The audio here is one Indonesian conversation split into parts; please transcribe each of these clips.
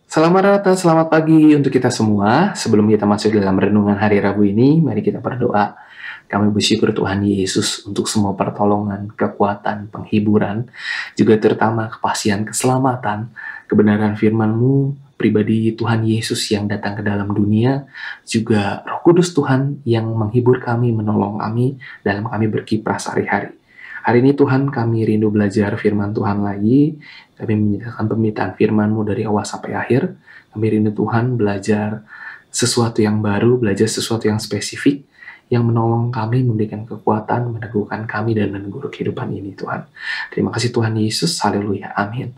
Selamat datang, selamat pagi untuk kita semua. Sebelum kita masuk dalam renungan hari Rabu ini, mari kita berdoa. Kami bersyukur Tuhan Yesus untuk semua pertolongan, kekuatan, penghiburan, juga terutama kepastian keselamatan, kebenaran firman-Mu, pribadi Tuhan Yesus yang datang ke dalam dunia, juga Roh Kudus Tuhan yang menghibur kami, menolong kami dalam kami berkiprah sehari-hari. Hari ini Tuhan kami rindu belajar firman Tuhan lagi. Kami menyediakan pemberitaan firman-Mu dari awal sampai akhir. Kami rindu Tuhan belajar sesuatu yang baru, belajar sesuatu yang spesifik, yang menolong kami, memberikan kekuatan, meneguhkan kami, dan menegur kehidupan ini Tuhan. Terima kasih Tuhan Yesus, haleluya, amin.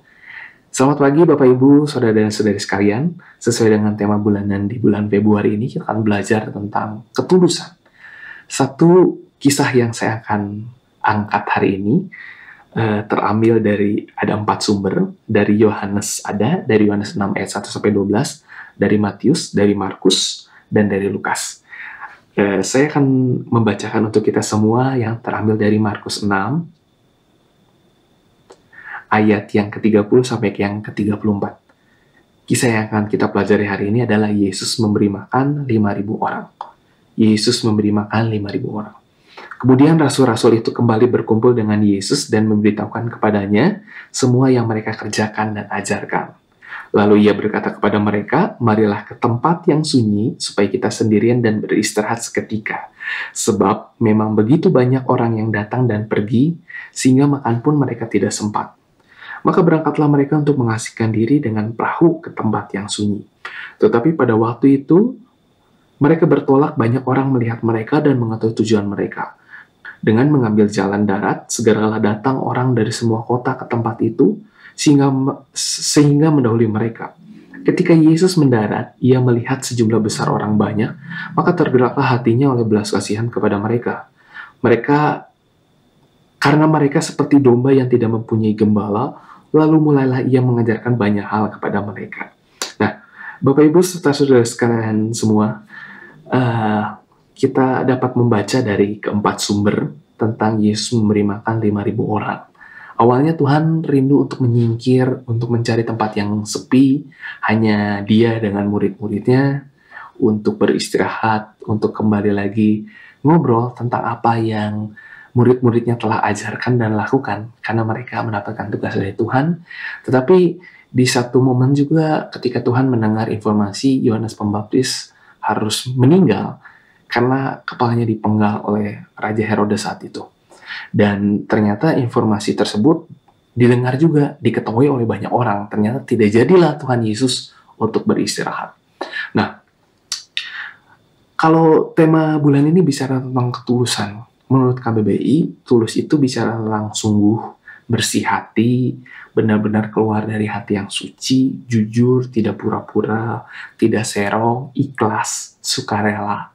Selamat pagi Bapak Ibu, Saudara dan Saudari sekalian. Sesuai dengan tema bulanan di bulan Februari ini, kita akan belajar tentang ketulusan. Satu kisah yang saya akan angkat hari ini terambil dari, ada 4 sumber. Dari Yohanes dari Yohanes 6 ayat 1-12, dari Matius, dari Markus, dan dari Lukas. Saya akan membacakan untuk kita semua yang terambil dari Markus 6 ayat yang ke-30 sampai yang ke-34. Kisah yang akan kita pelajari hari ini adalah Yesus memberi makan 5.000 orang. Yesus memberi makan 5.000 orang. Kemudian rasul-rasul itu kembali berkumpul dengan Yesus dan memberitahukan kepadanya semua yang mereka kerjakan dan ajarkan. Lalu ia berkata kepada mereka, marilah ke tempat yang sunyi supaya kita sendirian dan beristirahat seketika. Sebab memang begitu banyak orang yang datang dan pergi, sehingga makan pun mereka tidak sempat. Maka berangkatlah mereka untuk mengasihkan diri dengan perahu ke tempat yang sunyi. Tetapi pada waktu itu, mereka bertolak, banyak orang melihat mereka dan mengetahui tujuan mereka. Dengan mengambil jalan darat, segeralah datang orang dari semua kota ke tempat itu, sehingga mendahului mereka. Ketika Yesus mendarat, ia melihat sejumlah besar orang banyak, maka tergeraklah hatinya oleh belas kasihan kepada mereka. Karena mereka seperti domba yang tidak mempunyai gembala, lalu mulailah ia mengajarkan banyak hal kepada mereka. Nah, Bapak Ibu serta saudara sekalian semua, kita dapat membaca dari keempat sumber tentang Yesus memberi makan 5.000 orang. Awalnya Tuhan rindu untuk menyingkir, untuk mencari tempat yang sepi, hanya dia dengan murid-muridnya, untuk beristirahat, untuk kembali lagi ngobrol tentang apa yang murid-muridnya telah ajarkan dan lakukan, karena mereka mendapatkan tugas dari Tuhan. Tetapi di satu momen juga ketika Tuhan mendengar informasi Yohanes Pembaptis harus meninggal, karena kepalanya dipenggal oleh Raja Herodes saat itu. Dan ternyata informasi tersebut didengar juga, diketahui oleh banyak orang. Ternyata tidak jadilah Tuhan Yesus untuk beristirahat. Nah, kalau tema bulan ini bicara tentang ketulusan, menurut KBBI, tulus itu bicara tentang sungguh, bersih hati, benar-benar keluar dari hati yang suci, jujur, tidak pura-pura, tidak serong, ikhlas, sukarela.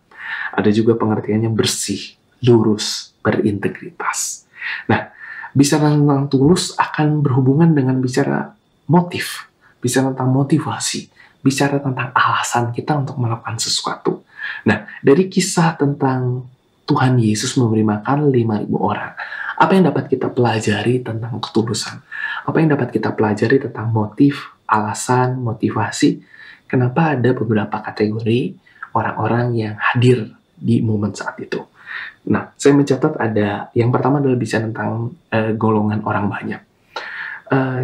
Ada juga pengertiannya bersih, lurus, berintegritas. Nah, bicara tentang tulus akan berhubungan dengan bicara motif, bicara tentang motivasi, bicara tentang alasan kita untuk melakukan sesuatu. Nah, dari kisah tentang Tuhan Yesus memberi makan 5.000 orang, apa yang dapat kita pelajari tentang ketulusan? Apa yang dapat kita pelajari tentang motif, alasan, motivasi? Kenapa ada beberapa kategori orang-orang yang hadir di momen saat itu? Nah, saya mencatat ada, yang pertama adalah bicara tentang golongan orang banyak.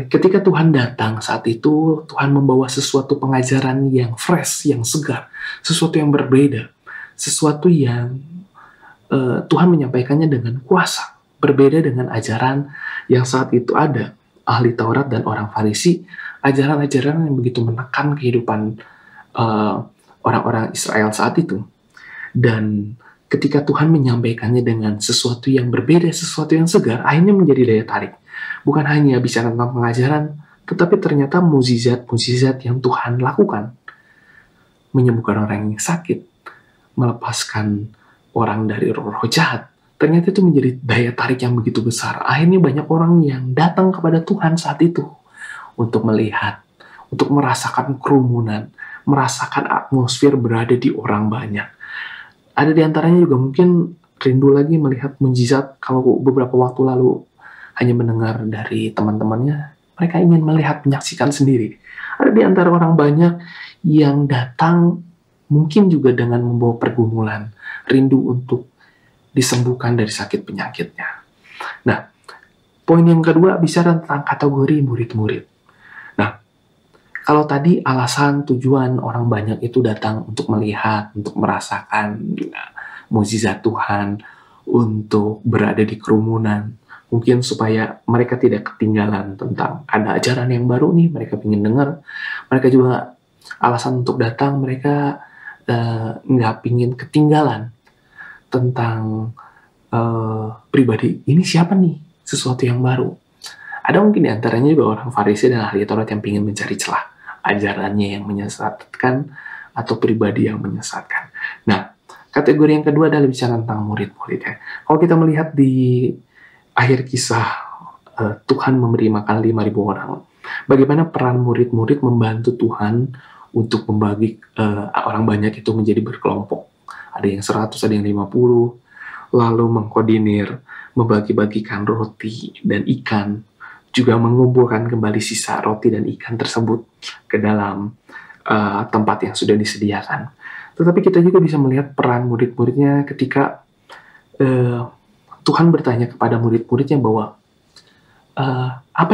Ketika Tuhan datang saat itu, Tuhan membawa sesuatu pengajaran yang fresh, yang segar, sesuatu yang berbeda, sesuatu yang Tuhan menyampaikannya dengan kuasa, berbeda dengan ajaran yang saat itu ada. Ahli Taurat dan orang Farisi, ajaran-ajaran yang begitu menekan kehidupan orang-orang Israel saat itu. Dan ketika Tuhan menyampaikannya dengan sesuatu yang berbeda, sesuatu yang segar, akhirnya menjadi daya tarik. Bukan hanya bicara tentang pengajaran, tetapi ternyata mukjizat yang Tuhan lakukan. Menyembuhkan orang yang sakit, melepaskan orang dari roh-roh jahat. Ternyata itu menjadi daya tarik yang begitu besar. Akhirnya banyak orang yang datang kepada Tuhan saat itu untuk melihat, untuk merasakan kerumunan, merasakan atmosfer berada di orang banyak. Ada di antaranya juga mungkin rindu lagi melihat mukjizat. Kalau beberapa waktu lalu hanya mendengar dari teman-temannya, mereka ingin melihat, menyaksikan sendiri Ada di antara orang banyak yang datang mungkin juga dengan membawa pergumulan, rindu untuk disembuhkan dari sakit penyakitnya. Nah, poin yang kedua bicara tentang kategori murid-murid. Nah, kalau tadi alasan tujuan orang banyak itu datang untuk melihat, untuk merasakan mukjizat Tuhan, untuk berada di kerumunan, mungkin supaya mereka tidak ketinggalan tentang ada ajaran yang baru nih, mereka ingin dengar. Mereka juga alasan untuk datang, mereka nggak ingin ketinggalan tentang pribadi ini siapa nih, sesuatu yang baru. Ada mungkin diantaranya juga orang Farisi dan ahli Taurat yang ingin mencari celah ajarannya yang menyesatkan atau pribadi yang menyesatkan. Nah, kategori yang kedua adalah bicara tentang murid-murid ya. Kalau kita melihat di akhir kisah Tuhan memberi makan 5.000 orang, bagaimana peran murid-murid membantu Tuhan untuk membagi orang banyak itu menjadi berkelompok. Ada yang 100, ada yang 50, lalu mengkoordinir, membagi-bagikan roti dan ikan, juga mengumpulkan kembali sisa roti dan ikan tersebut ke dalam tempat yang sudah disediakan. Tetapi kita juga bisa melihat peran murid-muridnya ketika Tuhan bertanya kepada murid-muridnya bahwa apa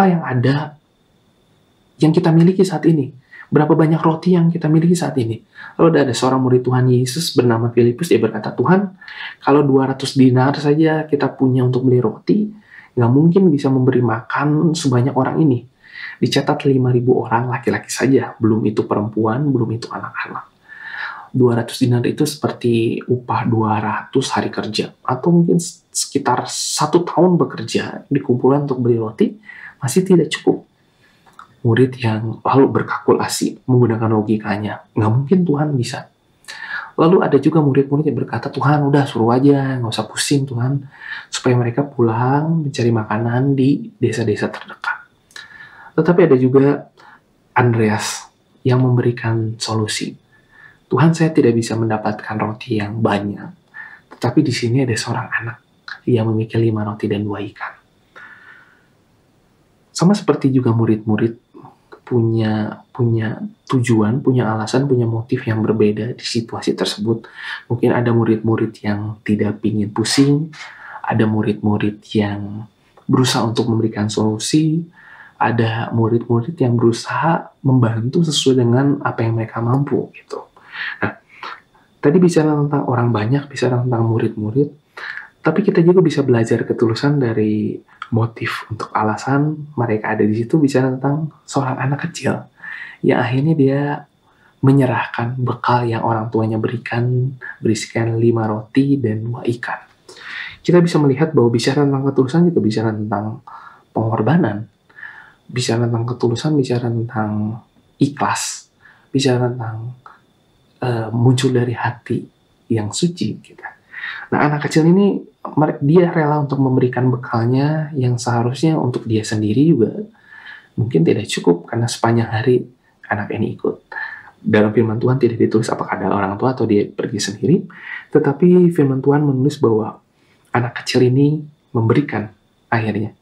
yang ada yang kita miliki saat ini? Berapa banyak roti yang kita miliki saat ini? Lalu ada seorang murid Tuhan Yesus bernama Filipus, dia berkata, Tuhan, kalau 200 dinar saja kita punya untuk beli roti, nggak mungkin bisa memberi makan sebanyak orang ini. Dicatat 5.000 orang laki-laki saja, belum itu perempuan, belum itu anak-anak. 200 dinar itu seperti upah 200 hari kerja, atau mungkin sekitar 1 tahun bekerja di kumpulan untuk beli roti, masih tidak cukup. Murid yang lalu berkalkulasi menggunakan logikanya, nggak mungkin Tuhan bisa. Lalu ada juga murid-murid yang berkata, Tuhan udah suruh aja, nggak usah pusing Tuhan, supaya mereka pulang mencari makanan di desa-desa terdekat. Tetapi ada juga Andreas yang memberikan solusi. Tuhan, saya tidak bisa mendapatkan roti yang banyak, tetapi di sini ada seorang anak yang memiliki 5 roti dan 2 ikan. Sama seperti juga murid-murid punya tujuan, punya alasan, punya motif yang berbeda di situasi tersebut. Mungkin ada murid-murid yang tidak ingin pusing, ada murid-murid yang berusaha untuk memberikan solusi, ada murid-murid yang berusaha membantu sesuai dengan apa yang mereka mampu gitu. Nah, tadi bicara tentang orang banyak, bicara tentang murid-murid, tapi kita juga bisa belajar ketulusan dari motif untuk alasan mereka ada di situ. Bicara tentang seorang anak kecil yang akhirnya dia menyerahkan bekal yang orang tuanya berikan, berisikan 5 roti dan 2 ikan. Kita bisa melihat bahwa bicara tentang ketulusan juga bicara tentang pengorbanan, bicara tentang ketulusan, bicara tentang ikhlas, bicara tentang muncul dari hati yang suci kita. Nah, anak kecil ini dia rela untuk memberikan bekalnya yang seharusnya untuk dia sendiri juga mungkin tidak cukup, karena sepanjang hari anak ini ikut. Dalam firman Tuhan tidak ditulis apakah ada orang tua atau dia pergi sendiri, tetapi firman Tuhan menulis bahwa anak kecil ini memberikan akhirnya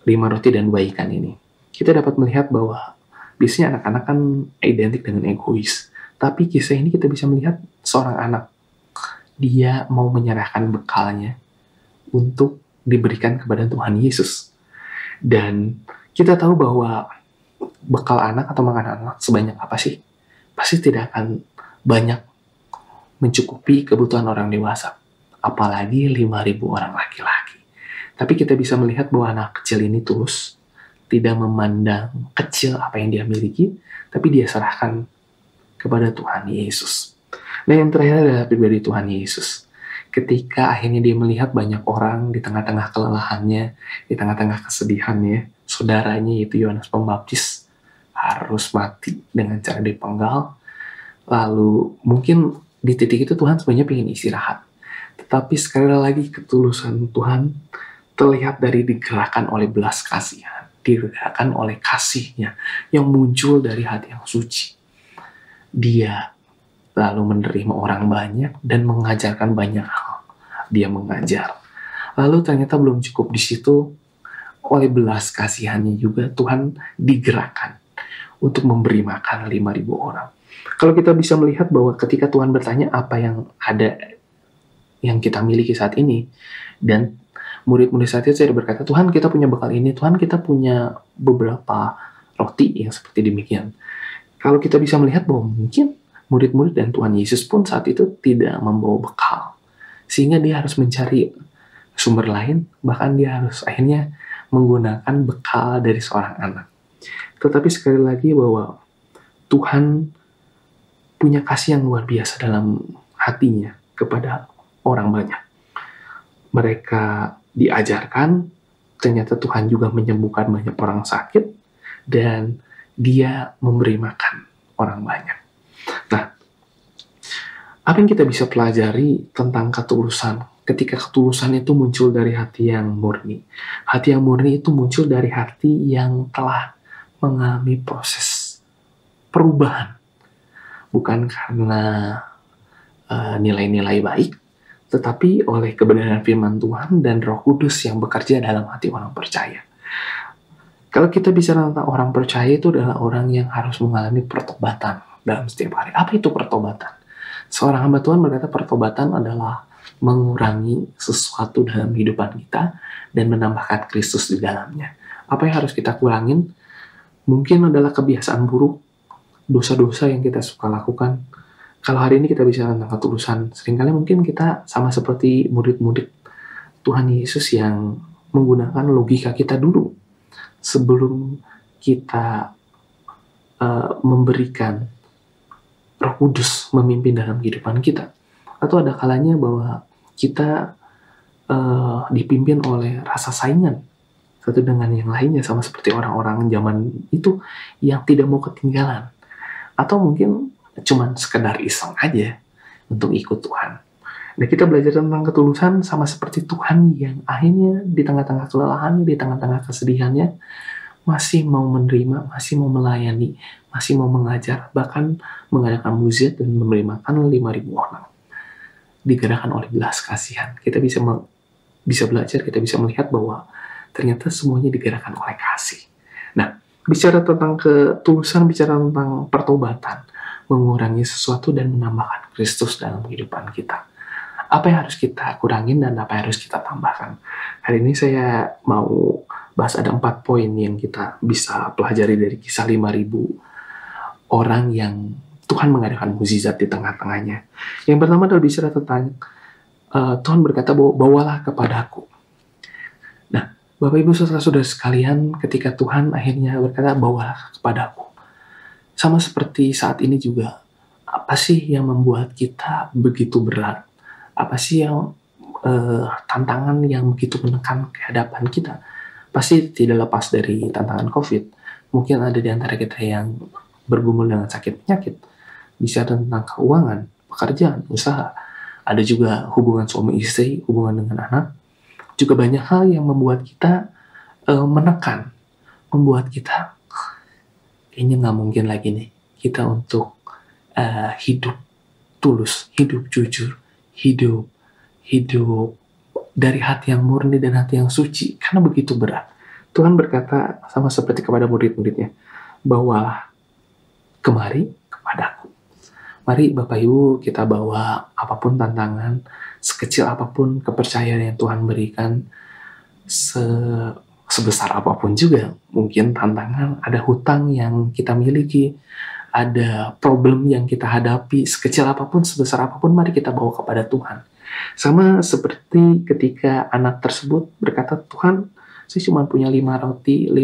5 roti dan 2 ikan ini. Kita dapat melihat bahwa biasanya anak-anak kan identik dengan egois, tapi kisah ini kita bisa melihat seorang anak, dia mau menyerahkan bekalnya untuk diberikan kepada Tuhan Yesus. Dan kita tahu bahwa bekal anak atau makanan anak sebanyak apa sih? Pasti tidak akan banyak mencukupi kebutuhan orang dewasa. Apalagi 5.000 orang laki-laki. Tapi kita bisa melihat bahwa anak kecil ini tulus, tidak memandang kecil apa yang dia miliki, tapi dia serahkan kepada Tuhan Yesus. Nah, yang terakhir adalah pribadi Tuhan Yesus. Ketika akhirnya dia melihat banyak orang di tengah-tengah kelelahannya, di tengah-tengah kesedihannya, saudaranya yaitu Yohanes Pembaptis harus mati dengan cara dipenggal. Lalu mungkin di titik itu Tuhan sebenarnya ingin istirahat. Tetapi sekali lagi ketulusan Tuhan terlihat dari digerakkan oleh belas kasihan, digerakkan oleh kasihnya yang muncul dari hati yang suci. Dia lalu menerima orang banyak dan mengajarkan banyak hal. Dia mengajar. Lalu ternyata belum cukup di situ, oleh belas kasihannya juga Tuhan digerakkan untuk memberi makan 5.000 orang. Kalau kita bisa melihat bahwa ketika Tuhan bertanya apa yang ada yang kita miliki saat ini, dan murid-murid saat itu saya berkata, Tuhan kita punya bekal ini, Tuhan kita punya beberapa roti yang seperti demikian. Kalau kita bisa melihat bahwa mungkin murid-murid dan Tuhan Yesus pun saat itu tidak membawa bekal, sehingga dia harus mencari sumber lain, bahkan dia harus akhirnya menggunakan bekal dari seorang anak. Tetapi sekali lagi bahwa Tuhan punya kasih yang luar biasa dalam hatinya kepada orang banyak. Mereka diajarkan, ternyata Tuhan juga menyembuhkan banyak orang sakit, dan dia memberi makan orang banyak. Nah, apa yang kita bisa pelajari tentang ketulusan? Ketika ketulusan itu muncul dari hati yang murni. Hati yang murni itu muncul dari hati yang telah mengalami proses perubahan. Bukan karena nilai-nilai baik, tetapi oleh kebenaran firman Tuhan dan Roh Kudus yang bekerja dalam hati orang percaya. Kalau kita bicara tentang orang percaya, itu adalah orang yang harus mengalami pertobatan dalam setiap hari. Apa itu pertobatan? Seorang hamba Tuhan berkata pertobatan adalah mengurangi sesuatu dalam kehidupan kita dan menambahkan Kristus di dalamnya. Apa yang harus kita kurangin? Mungkin adalah kebiasaan buruk, dosa-dosa yang kita suka lakukan. Kalau hari ini kita bicara tentang ketulusan, seringkali mungkin kita sama seperti murid-murid Tuhan Yesus yang menggunakan logika kita dulu sebelum kita memberikan Roh Kudus memimpin dalam kehidupan kita. Atau ada kalanya bahwa kita dipimpin oleh rasa saingan satu dengan yang lainnya, sama seperti orang-orang zaman itu yang tidak mau ketinggalan. Atau mungkin cuman sekedar iseng aja untuk ikut Tuhan. Nah, kita belajar tentang ketulusan sama seperti Tuhan yang akhirnya di tengah-tengah kelelahan, di tengah-tengah kesedihannya, masih mau menerima, masih mau melayani, masih mau mengajar, bahkan mengadakan mukjizat dan memberi makan 5.000 orang. Digerakkan oleh belas kasihan. Kita bisa belajar, kita bisa melihat bahwa ternyata semuanya digerakkan oleh kasih. Nah, bicara tentang ketulusan, bicara tentang pertobatan, mengurangi sesuatu dan menambahkan Kristus dalam kehidupan kita. Apa yang harus kita kurangin dan apa yang harus kita tambahkan? Hari ini saya mau bahas ada 4 poin yang kita bisa pelajari dari kisah 5.000 orang yang Tuhan mengadakan mukjizat di tengah-tengahnya. Yang pertama adalah bicara tentang Tuhan berkata, bawalah kepadaku. Nah, Bapak Ibu saudara-saudara sekalian, ketika Tuhan akhirnya berkata, bawalah kepadaku. Sama seperti saat ini juga, apa sih yang membuat kita begitu berat? Apa sih yang tantangan yang begitu menekan kehadapan kita? Pasti tidak lepas dari tantangan COVID. Mungkin ada di antara kita yang bergumul dengan sakit penyakit. Bisa tentang keuangan, pekerjaan, usaha. Ada juga hubungan suami istri, hubungan dengan anak. Juga banyak hal yang membuat kita menekan. Membuat kita kayaknya nggak mungkin lagi nih kita untuk hidup tulus, hidup jujur, hidup dari hati yang murni dan hati yang suci, karena begitu berat. Tuhan berkata sama seperti kepada murid-muridnya, bawalah kemari kepadaku. Mari Bapak Ibu kita bawa apapun tantangan, sekecil apapun kepercayaan yang Tuhan berikan, sebesar apapun juga, mungkin tantangan, ada hutang yang kita miliki, ada problem yang kita hadapi, sekecil apapun, sebesar apapun, mari kita bawa kepada Tuhan. Sama seperti ketika anak tersebut berkata, Tuhan, saya cuma punya 5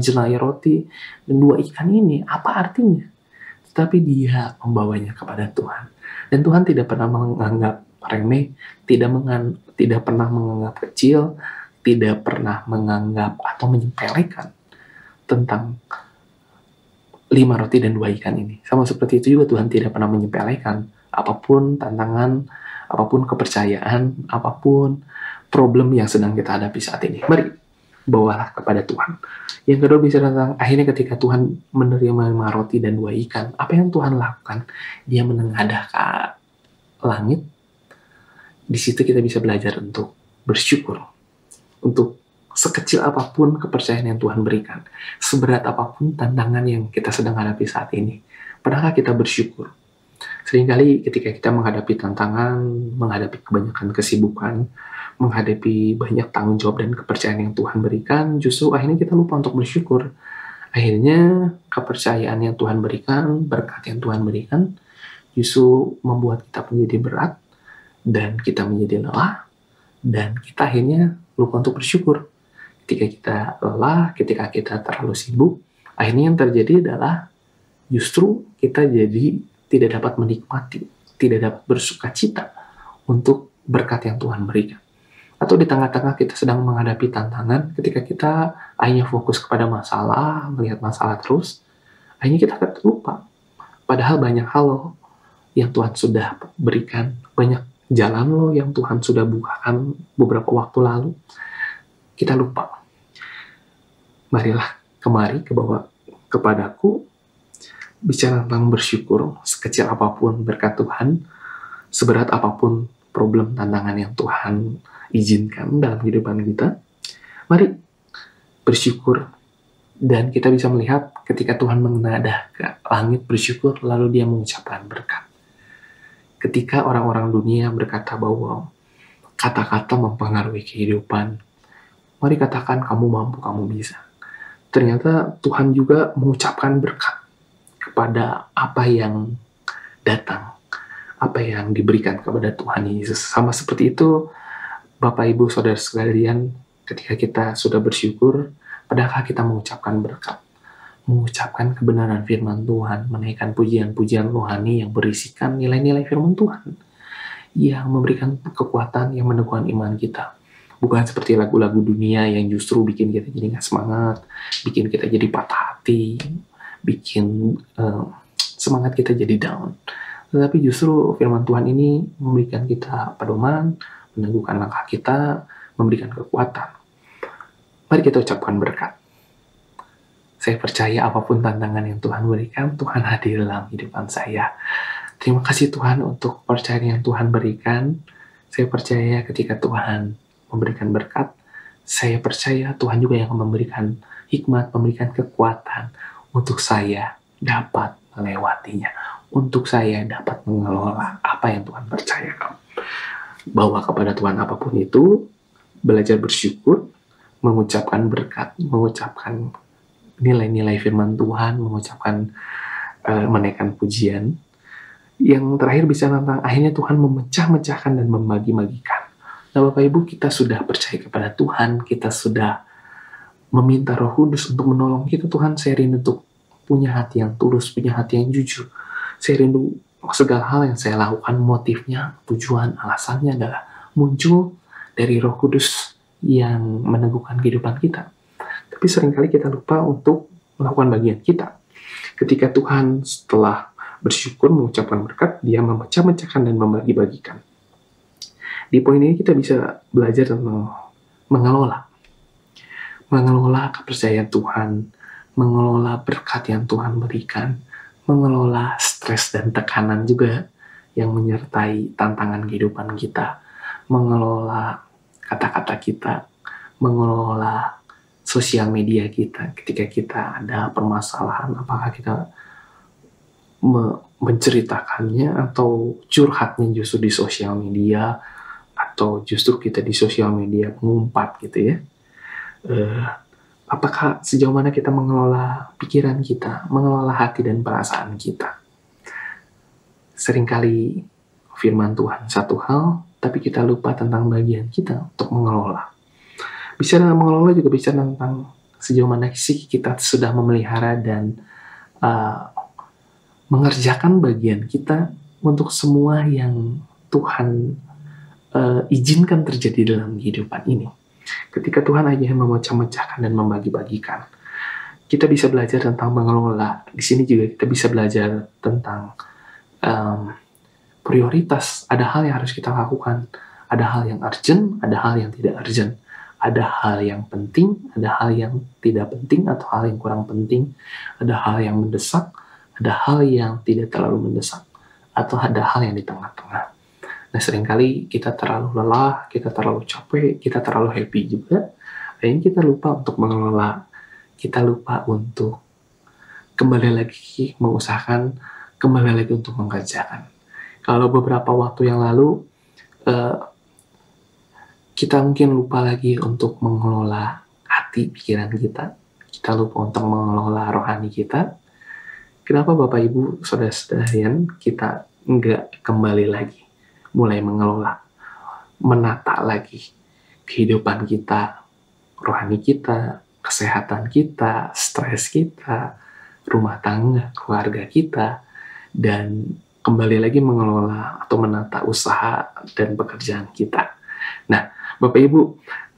jelai roti, dan 2 ikan ini, apa artinya? Tetapi dia membawanya kepada Tuhan. Dan Tuhan tidak pernah menganggap remeh, tidak pernah menganggap kecil, tidak pernah menganggap atau menyepelekan tentang 5 roti dan 2 ikan ini. Sama seperti itu juga Tuhan tidak pernah menyepelekan apapun tantangan, apapun kepercayaan, apapun problem yang sedang kita hadapi saat ini. Mari bawalah kepada Tuhan. Yang kedua bicara tentang akhirnya ketika Tuhan menerima 5 roti dan 2 ikan, apa yang Tuhan lakukan? Dia menengadah ke langit. Di situ kita bisa belajar untuk bersyukur, untuk sekecil apapun kepercayaan yang Tuhan berikan, seberat apapun tantangan yang kita sedang hadapi saat ini, pernahkah kita bersyukur? Seringkali ketika kita menghadapi tantangan, menghadapi kebanyakan kesibukan, menghadapi banyak tanggung jawab dan kepercayaan yang Tuhan berikan, justru akhirnya kita lupa untuk bersyukur. Akhirnya kepercayaan yang Tuhan berikan, berkat yang Tuhan berikan, justru membuat kita menjadi berat, dan kita menjadi lelah, dan kita akhirnya lupa untuk bersyukur. Ketika kita lelah, ketika kita terlalu sibuk, akhirnya yang terjadi adalah justru kita jadi tidak dapat menikmati, tidak dapat bersuka cita untuk berkat yang Tuhan berikan. Atau di tengah-tengah kita sedang menghadapi tantangan, ketika kita akhirnya fokus kepada masalah, melihat masalah terus, akhirnya kita lupa. Padahal banyak hal loh yang Tuhan sudah berikan, banyak jalan loh yang Tuhan sudah bukakan beberapa waktu lalu. Kita lupa. Marilah kemari kepadaku, bicara tentang bersyukur, sekecil apapun berkat Tuhan, seberat apapun problem tantangan yang Tuhan izinkan dalam kehidupan kita. Mari bersyukur, dan kita bisa melihat ketika Tuhan mengenadah ke langit bersyukur, lalu dia mengucapkan berkat. Ketika orang-orang dunia berkata bahwa kata-kata mempengaruhi kehidupan, mari katakan kamu mampu, kamu bisa. Ternyata Tuhan juga mengucapkan berkat kepada apa yang datang, apa yang diberikan kepada Tuhan Yesus. Sama seperti itu, Bapak Ibu Saudara sekalian, ketika kita sudah bersyukur, padahal kita mengucapkan berkat, mengucapkan kebenaran firman Tuhan, menaikkan pujian-pujian rohani yang berisikan nilai-nilai firman Tuhan, yang memberikan kekuatan, yang meneguhkan iman kita. Bukan seperti lagu-lagu dunia yang justru bikin kita jadi gak semangat, bikin kita jadi patah hati, bikin semangat kita jadi down. Tetapi justru firman Tuhan ini memberikan kita pedoman, meneguhkan langkah kita, memberikan kekuatan. Mari kita ucapkan berkat. Saya percaya apapun tantangan yang Tuhan berikan, Tuhan hadir dalam kehidupan saya. Terima kasih Tuhan untuk percayaan yang Tuhan berikan. Saya percaya ketika Tuhan memberikan berkat, saya percaya Tuhan juga yang memberikan hikmat, memberikan kekuatan untuk saya dapat melewatinya, untuk saya dapat mengelola apa yang Tuhan percayakan. Bawa kepada Tuhan apapun itu, belajar bersyukur, mengucapkan berkat, mengucapkan nilai-nilai firman Tuhan, mengucapkan menaikkan pujian. Yang terakhir bisa tentang akhirnya Tuhan memecah-mecahkan dan membagi-bagikan. Nah Bapak Ibu, kita sudah percaya kepada Tuhan, kita sudah meminta Roh Kudus untuk menolong kita. Tuhan, saya rindu untuk punya hati yang tulus, punya hati yang jujur. Saya rindu segala hal yang saya lakukan, motifnya, tujuan, alasannya adalah muncul dari Roh Kudus yang meneguhkan kehidupan kita. Tapi seringkali kita lupa untuk melakukan bagian kita. Ketika Tuhan setelah bersyukur, mengucapkan berkat, dia memecah-mecahkan dan membagi-bagikan. Di poin ini kita bisa belajar tentang mengelola kepercayaan Tuhan, mengelola berkat yang Tuhan berikan, mengelola stres dan tekanan juga yang menyertai tantangan kehidupan kita, mengelola kata-kata kita, mengelola sosial media kita. Ketika kita ada permasalahan, apakah kita menceritakannya atau curhatnya justru di sosial media, atau justru kita di sosial media mengumpat gitu ya. Apakah sejauh mana kita mengelola pikiran kita, mengelola hati dan perasaan kita. Seringkali firman Tuhan satu hal, tapi kita lupa tentang bagian kita untuk mengelola. Bicara mengelola juga bicara tentang sejauh mana sih kita sudah memelihara dan mengerjakan bagian kita untuk semua yang Tuhan izinkan terjadi dalam kehidupan ini. Ketika Tuhan aja memecah-mecahkan dan membagi-bagikan, kita bisa belajar tentang mengelola. Di sini juga kita bisa belajar tentang prioritas. Ada hal yang harus kita lakukan, ada hal yang urgent, ada hal yang tidak urgent, ada hal yang penting, ada hal yang tidak penting atau hal yang kurang penting, ada hal yang mendesak, ada hal yang tidak terlalu mendesak, atau ada hal yang di tengah-tengah. Nah, seringkali kita terlalu lelah, kita terlalu capek, kita terlalu happy juga. Kayaknya kita lupa untuk mengelola, kita lupa untuk kembali lagi mengusahakan, kembali lagi untuk mengerjakan. Kalau beberapa waktu yang lalu, kita mungkin lupa lagi untuk mengelola hati pikiran kita lupa untuk mengelola rohani kita. Kenapa Bapak Ibu saudara-saudarian kita nggak kembali lagi, mulai mengelola, menata lagi kehidupan kita, rohani kita, kesehatan kita, stres kita, rumah tangga, keluarga kita, dan kembali lagi mengelola atau menata usaha dan pekerjaan kita. Nah, Bapak Ibu,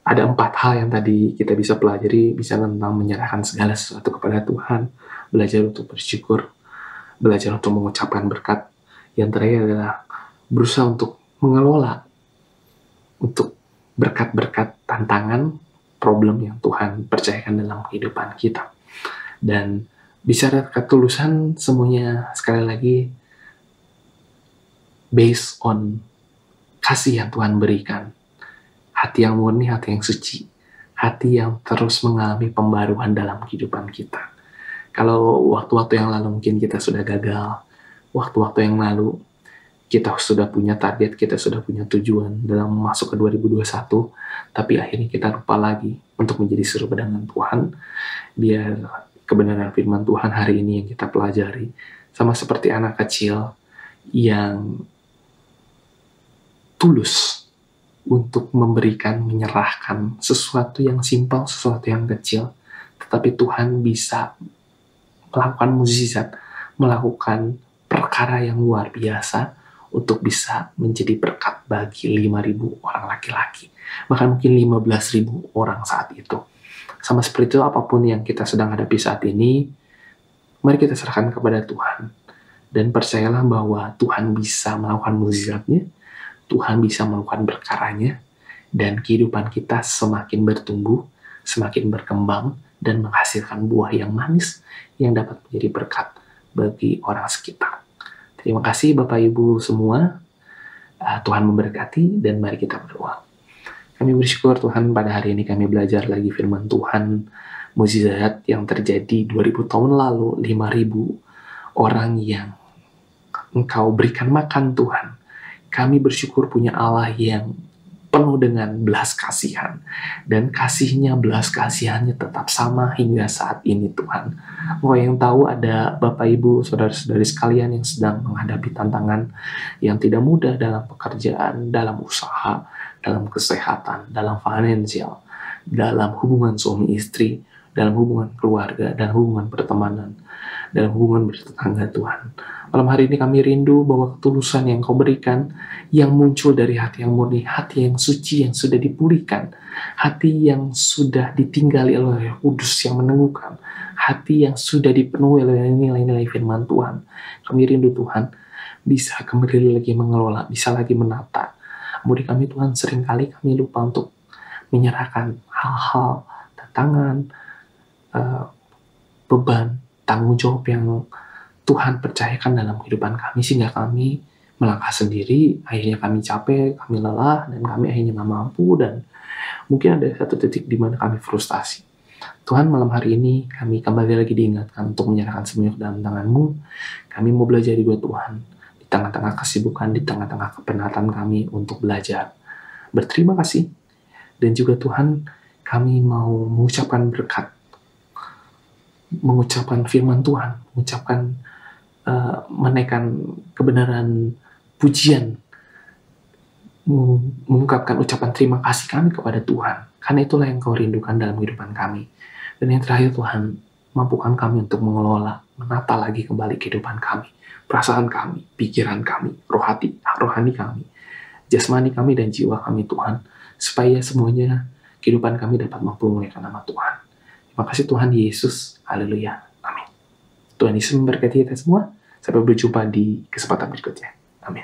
ada 4 hal yang tadi kita bisa pelajari, bisa tentang menyerahkan segala sesuatu kepada Tuhan, belajar untuk bersyukur, belajar untuk mengucapkan berkat. Yang terakhir adalah berusaha untuk mengelola, untuk berkat-berkat tantangan, problem yang Tuhan percayakan dalam kehidupan kita. Dan bicara ketulusan, semuanya sekali lagi based on kasih yang Tuhan berikan. Hati yang murni, hati yang suci, hati yang terus mengalami pembaruan dalam kehidupan kita. Kalau waktu-waktu yang lalu mungkin kita sudah gagal, waktu-waktu yang lalu kita sudah punya target, kita sudah punya tujuan dalam masuk ke 2021, tapi akhirnya kita lupa lagi untuk menjadi serupa dengan Tuhan, biar kebenaran firman Tuhan hari ini yang kita pelajari, sama seperti anak kecil yang tulus untuk memberikan, menyerahkan sesuatu yang simpel, sesuatu yang kecil, tetapi Tuhan bisa melakukan mukjizat, melakukan perkara yang luar biasa untuk bisa menjadi berkat bagi 5.000 orang laki-laki, bahkan mungkin 15.000 orang saat itu. Sama seperti itu, apapun yang kita sedang hadapi saat ini, mari kita serahkan kepada Tuhan, dan percayalah bahwa Tuhan bisa melakukan mukjizatnya, Tuhan bisa melakukan perkaranya, dan kehidupan kita semakin bertumbuh, semakin berkembang, dan menghasilkan buah yang manis yang dapat menjadi berkat bagi orang sekitar. Terima kasih Bapak Ibu semua. Tuhan memberkati, dan mari kita berdoa. Kami bersyukur Tuhan, pada hari ini kami belajar lagi firman Tuhan, mukjizat yang terjadi 2000 tahun lalu, 5.000 orang yang Engkau berikan makan Tuhan. Kami bersyukur punya Allah yang penuh dengan belas kasihan, dan kasihnya, belas kasihannya tetap sama hingga saat ini Tuhan. Engkau yang tahu ada Bapak Ibu, saudara-saudari sekalian yang sedang menghadapi tantangan yang tidak mudah dalam pekerjaan, dalam usaha, dalam kesehatan, dalam finansial, dalam hubungan suami istri, dalam hubungan keluarga, dan hubungan pertemanan, dalam hubungan bertetangga Tuhan. Malam hari ini kami rindu bahwa ketulusan yang Kau berikan, yang muncul dari hati yang murni, hati yang suci yang sudah dipulihkan, hati yang sudah ditinggali oleh Roh Kudus yang meneguhkan, hati yang sudah dipenuhi oleh nilai-nilai firman Tuhan. Kami rindu Tuhan, bisa kembali lagi mengelola, bisa lagi menata. Budi kami Tuhan, seringkali kami lupa untuk menyerahkan hal-hal, tantangan, beban, tanggung jawab yang Tuhan percayakan dalam kehidupan kami, sehingga kami melangkah sendiri, akhirnya kami capek, kami lelah, dan kami akhirnya nggak mampu, dan mungkin ada satu titik di mana kami frustasi. Tuhan, malam hari ini kami kembali lagi diingatkan untuk menyerahkan semuanya ke dalam tangan-Mu. Kami mau belajar juga Tuhan, di tengah-tengah kesibukan, di tengah-tengah kepenatan kami untuk belajar. Berterima kasih, dan juga Tuhan, kami mau mengucapkan berkat, mengucapkan firman Tuhan, mengucapkan menaikkan kebenaran pujian, mengungkapkan ucapan terima kasih kami kepada Tuhan, karena itulah yang Kau rindukan dalam kehidupan kami. Dan yang terakhir Tuhan, mampukan kami untuk mengelola, menata lagi kembali kehidupan kami, perasaan kami, pikiran kami, rohani kami, jasmani kami, dan jiwa kami Tuhan, supaya semuanya kehidupan kami dapat mampu memuliakan nama Tuhan. Terima kasih Tuhan Yesus, haleluya, amin. Tuhan Yesus memberkati kita semua. Sampai berjumpa di kesempatan berikutnya. Amin.